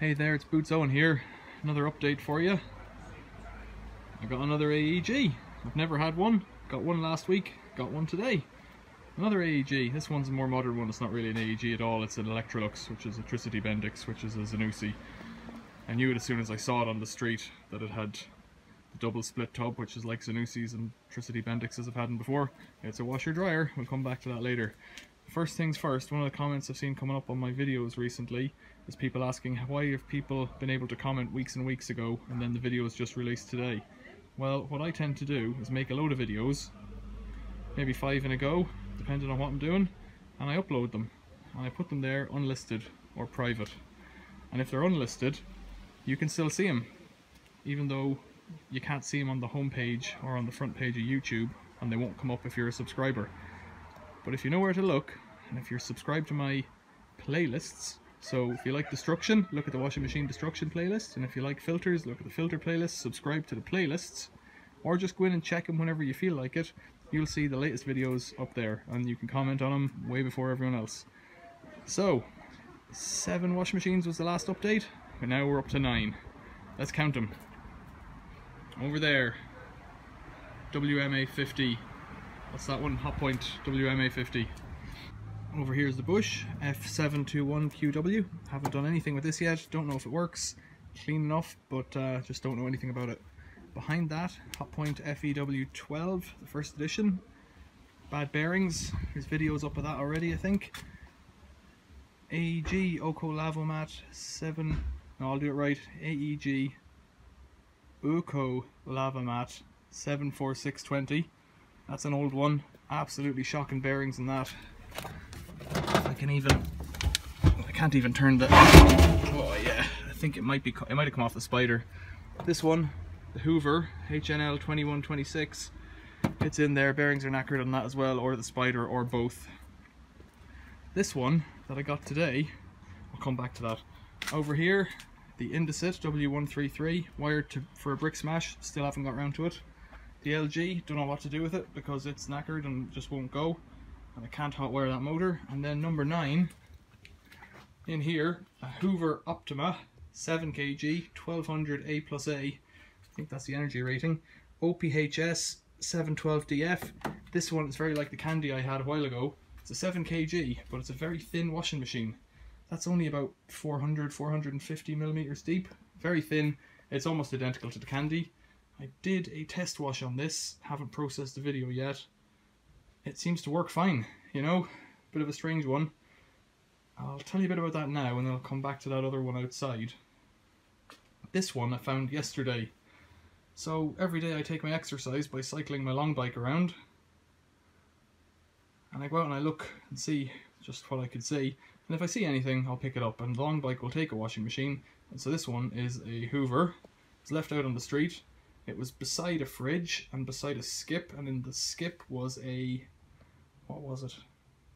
Hey there, it's bootsowen here. Another update for you. I got another AEG. I've never had one. Got one last week, got one today. Another AEG. This one's a more modern one. It's not really an AEG at all. It's an Electrolux, which is a Tricity Bendix, which is a Zanussi. I knew it as soon as I saw it on the street that it had the double split tub, which is like Zanussis and Tricity Bendixes I've had them before. It's a washer dryer. We'll come back to that later. First things first, one of the comments I've seen coming up on my videos recently is people asking why have people been able to comment weeks and weeks ago and then the video is just released today. Well, what I tend to do is make a load of videos, maybe 5 in a go, depending on what I'm doing, and I upload them. And I put them there unlisted or private. And if they're unlisted, you can still see them, even though you can't see them on the home page or on the front page of YouTube, and they won't come up if you're a subscriber. But if you know where to look, and if you're subscribed to my playlists, so if you like destruction, look at the washing machine destruction playlist, and if you like filters, look at the filter playlist, subscribe to the playlists, or just go in and check them whenever you feel like it. You'll see the latest videos up there, and you can comment on them way before everyone else. So, 7 washing machines was the last update, and now we're up to 9. Let's count them. Over there, WMA50. What's that one? Hotpoint WMA50. Over here is the Bush F721QW. Haven't done anything with this yet. Don't know if it works. Clean enough, but just don't know anything about it. Behind that, Hotpoint FEW12, the first edition. Bad bearings. There's videos up of that already, I think. AEG Oco Lavomat 7. No, I'll do it right. AEG Oco Lavomat 74620. That's an old one. Absolutely shocking bearings in that. I can't even turn the. Oh yeah, I think it might have come off the Spider. This one, the Hoover HNL 2126. It's in there. Bearings are knackered on that as well, or the Spider, or both. This one that I got today, I'll come back to that. Over here, the Indesit W133 wired for a brick smash. Still haven't got around to it. The LG, don't know what to do with it because it's knackered and just won't go, and I can't hot wire that motor. And then number 9 in here, a Hoover Optima 7 kg 1200 A+A. I think that's the energy rating. OPHS 712DF. This one is very like the Candy I had a while ago. It's a 7 kg, but it's a very thin washing machine. That's only about 450 millimeters deep. Very thin. It's almost identical to the Candy. I did a test wash on this, haven't processed the video yet. It seems to work fine, you know, bit of a strange one. I'll tell you a bit about that now and then I'll come back to that other one outside. This one I found yesterday. So every day I take my exercise by cycling my long bike around. And I go out and I look and see just what I could see. And if I see anything, I'll pick it up. And the long bike will take a washing machine. And so this one is a Hoover. It's left out on the street. It was beside a fridge and beside a skip, and in the skip was a, what was it?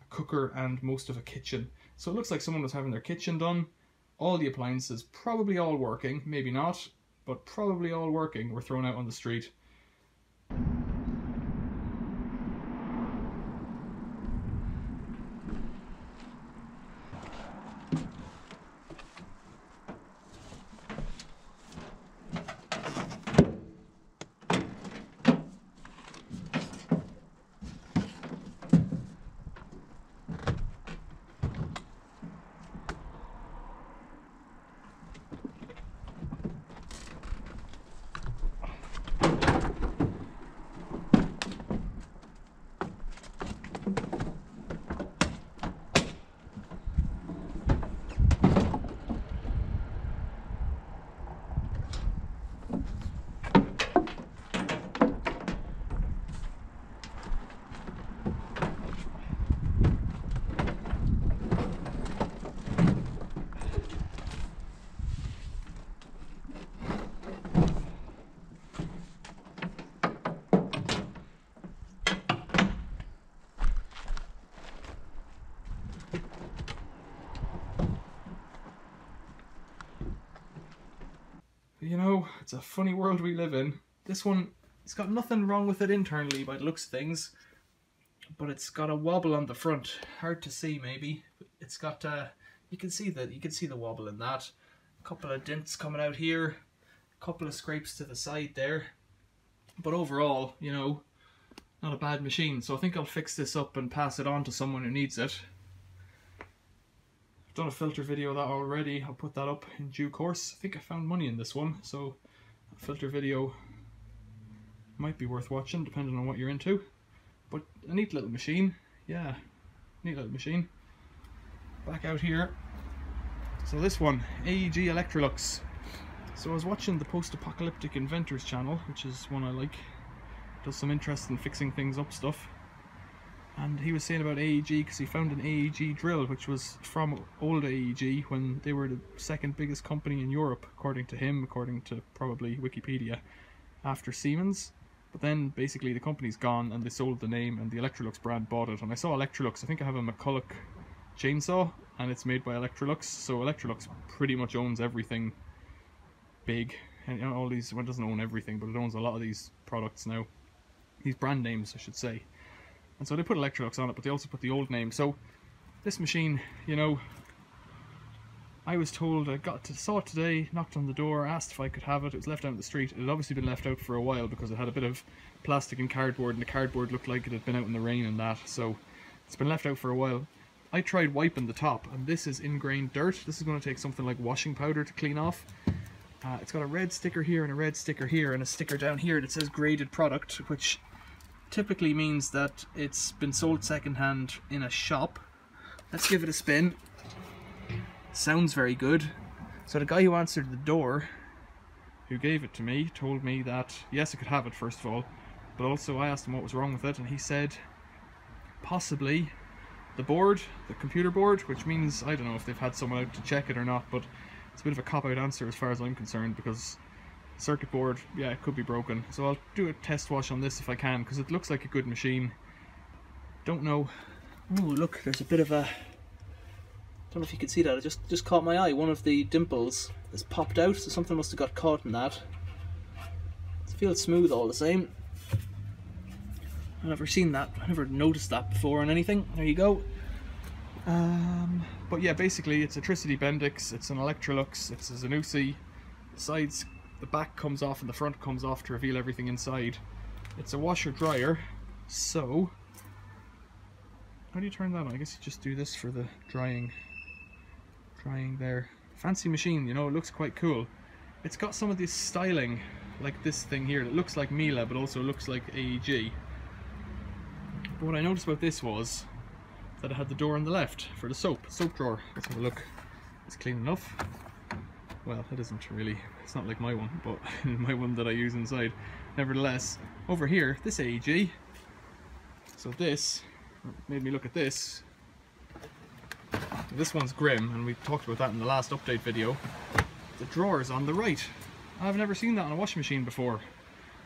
A cooker and most of a kitchen. So it looks like someone was having their kitchen done. All the appliances, probably all working, maybe not, but probably all working, were thrown out on the street. You know, it's a funny world we live in. This one, it's got nothing wrong with it internally by the looks of things, but it's got a wobble on the front. Hard to see maybe. It's got you can see the wobble in that. couple of dents coming out here, a couple of scrapes to the side there, but overall, you know, not a bad machine. So I think I'll fix this up and pass it on to someone who needs it. I've done a filter video of that already. I'll put that up in due course. I think I found money in this one, so a filter video might be worth watching depending on what you're into. But a neat little machine, yeah, neat little machine. Back out here. So this one, AEG Electrolux. So I was watching the Post-Apocalyptic Inventors channel, which is one I like. Does some interesting fixing things up stuff. And he was saying about AEG because he found an AEG drill, which was from old AEG when they were the second biggest company in Europe, according to him, according to probably Wikipedia, after Siemens. But then basically the company's gone and they sold the name and the Electrolux brand bought it. And I saw Electrolux, I think I have a McCulloch chainsaw and it's made by Electrolux. So Electrolux pretty much owns everything big. And you know, all these, well, it doesn't own everything, but it owns a lot of these products now. These brand names, I should say. And so they put Electrolux on it, but they also put the old name. So this machine, you know, I was told, saw it today, knocked on the door, asked if I could have it. It was left out in the street. It had obviously been left out for a while because it had a bit of plastic and cardboard, and the cardboard looked like it had been out in the rain and that. So it's been left out for a while. I tried wiping the top, and this is ingrained dirt. This is going to take something like washing powder to clean off. It's got a red sticker here and a red sticker here and a sticker down here that says graded product, which typically means that it's been sold secondhand in a shop. Let's give it a spin. Sounds very good. So the guy who answered the door, who gave it to me, told me that yes, I could have it first of all, but also I asked him what was wrong with it, and he said possibly the board, the computer board, which means I don't know if they've had someone out to check it or not, but it's a bit of a cop-out answer as far as I'm concerned, because the circuit board, yeah, it could be broken. So I'll do a test wash on this if I can, because it looks like a good machine. Don't know. Oh look, there's a bit of a, don't know if you can see that, it just caught my eye. One of the dimples has popped out, so something must have got caught in that. It feels smooth all the same. I've never seen that, I've never noticed that before on anything. There you go. But yeah, basically it's a Tricity Bendix, it's an Electrolux, it's a Zanussi. The sides, the back comes off and the front comes off to reveal everything inside. It's a washer dryer, so how do you turn that on? I guess you just do this for the drying there. Fancy machine, you know, it looks quite cool. It's got some of this styling, like this thing here, that looks like Miele but also looks like AEG. But what I noticed about this was that it had the door on the left for the soap drawer. Let's have a look. It's clean enough. Well, it isn't really. It's not like my one, but my one that I use inside. Nevertheless, over here, this AEG. So this made me look at this. This one's grim, and we talked about that in the last update video. The drawer's on the right. I've never seen that on a washing machine before.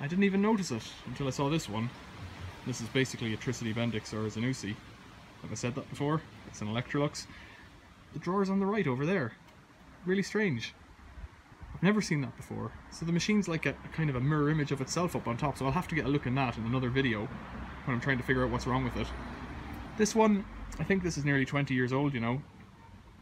I didn't even notice it until I saw this one. This is basically a Tricity Bendix or a Zanussi. Have I said that before? It's an Electrolux. The drawer's on the right over there. Really strange. I've never seen that before. So the machine's like a kind of a mirror image of itself up on top, so I'll have to get a look in that in another video when I'm trying to figure out what's wrong with it. This one, I think this is nearly 20 years old, you know.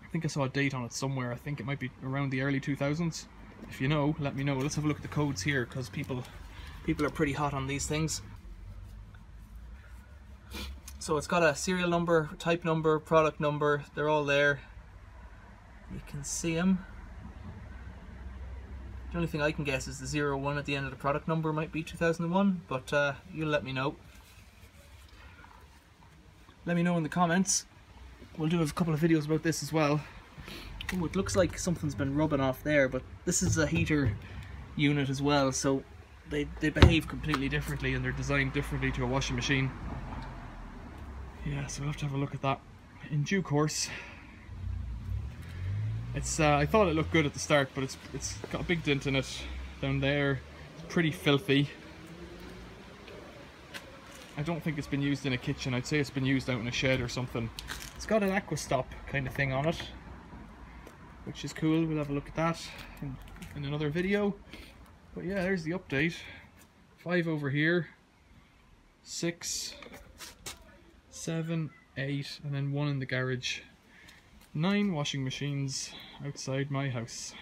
I think I saw a date on it somewhere. I think it might be around the early 2000s. If you know, let me know. Let's have a look at the codes here, because people are pretty hot on these things. So it's got a serial number, type number, product number, they're all there. You can see them. The only thing I can guess is the 01 at the end of the product number might be 2001, but you'll let me know. Let me know in the comments. We'll do a couple of videos about this as well. Oh, it looks like something's been rubbing off there, but this is a heater unit as well, so they behave completely differently and they're designed differently to a washing machine. Yeah, so we'll have to have a look at that in due course. It's I thought it looked good at the start, but it's got a big dent in it down there. It's pretty filthy. I don't think it's been used in a kitchen. I'd say it's been used out in a shed or something. It's got an Aquastop kind of thing on it, which is cool. We'll have a look at that in another video. But yeah, there's the update. 5 over here, 6, 7, 8, and then 1 in the garage. 9 washing machines outside my house.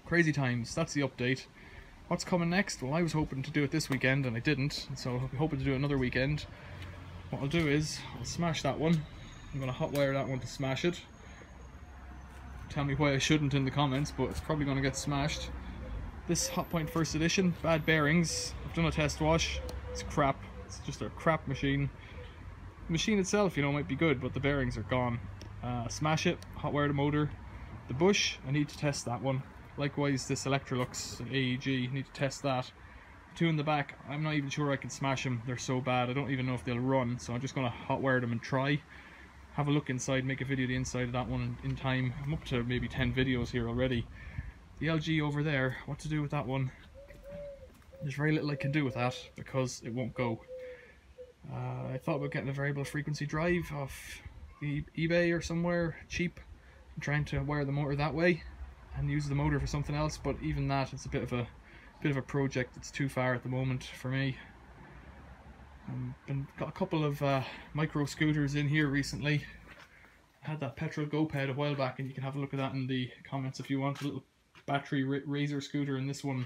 crazy times. That's the update. What's coming next? Well, I was hoping to do it this weekend and I didn't, so I'm hoping to do it another weekend. What I'll do is I'll smash that one. I'm going to hotwire that one to smash it. Tell me why I shouldn't in the comments, but it's probably going to get smashed. This Hotpoint First Edition, bad bearings. I've done a test wash. It's crap. It's just a crap machine. The machine itself, you know, might be good, but the bearings are gone. Smash it, hotwire the motor. The bush, I need to test that one. Likewise, this Electrolux AEG, I need to test that. The two in the back, I'm not even sure I can smash them. They're so bad, I don't even know if they'll run. So I'm just going to hotwire them and try. Have a look inside, make a video of the inside of that one in time. I'm up to maybe 10 videos here already. The LG over there, what to do with that one? There's very little I can do with that because it won't go. I thought about getting a variable frequency drive off eBay or somewhere cheap. I'm trying to wire the motor that way and use the motor for something else, but even that, it's a bit of a project. It's too far at the moment for me. Got a couple of micro scooters in here recently. I had that petrol GoPed a while back, and you can have a look at that in the comments if you want. A little battery razor scooter, and this one,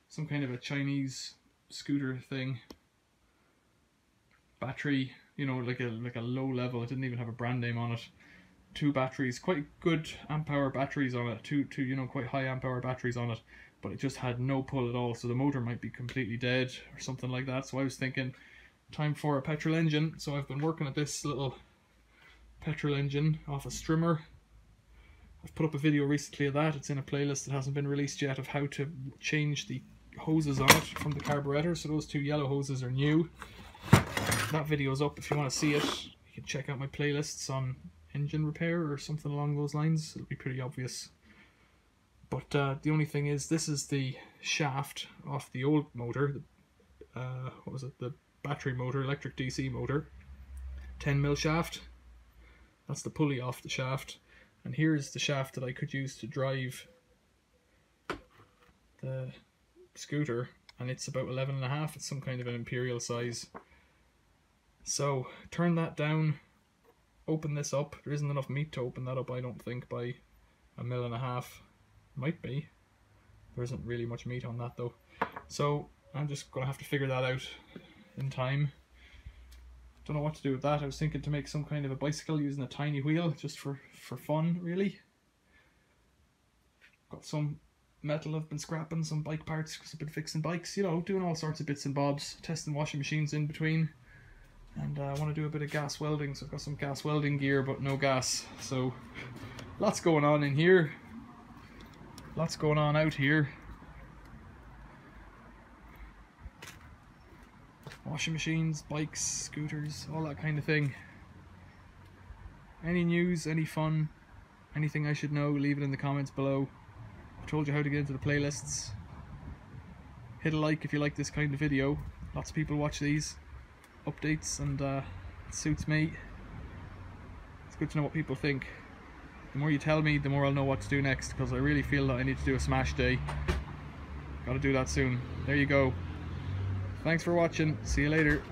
some kind of a Chinese scooter thing. Battery, you know, like a low level. It didn't even have a brand name on it. 2 batteries, quite good amp hour batteries on it. Two you know, quite high amp hour batteries on it, but it just had no pull at all. So the motor might be completely dead or something like that. So I was thinking, time for a petrol engine. So I've been working at this little petrol engine off a strimmer. I've put up a video recently of that. It's in a playlist that hasn't been released yet of how to change the hoses on it from the carburetor. So those 2 yellow hoses are new. That video's up if you want to see it. You can check out my playlists on engine repair or something along those lines. It'll be pretty obvious. But the only thing is, this is the shaft off the old motor. What was it? The battery motor, electric DC motor. 10mm shaft. That's the pulley off the shaft. And here's the shaft that I could use to drive the scooter. And it's about 11.5. It's some kind of an imperial size. So turn that down, open this up. There isn't enough meat to open that up, I don't think, by 1.5 mil. Might be. There isn't really much meat on that though. So I'm just going to have to figure that out in time. Don't know what to do with that. I was thinking to make some kind of a bicycle using a tiny wheel, just for fun, really. Got some metal I've been scrapping, some bike parts because I've been fixing bikes, you know, doing all sorts of bits and bobs, testing washing machines in between. And I want to do a bit of gas welding, so I've got some gas welding gear but no gas. So lots going on in here. Lots going on out here. Washing machines, bikes, scooters, all that kind of thing. Any news, any fun, anything I should know, leave it in the comments below. I've told you how to get into the playlists. Hit a like if you like this kind of video. Lots of people watch these updates and it suits me. It's good to know what people think. The more you tell me, the more I'll know what to do next, because I really feel that I need to do a smash day. Gotta do that soon. There you go. Thanks for watching. See you later.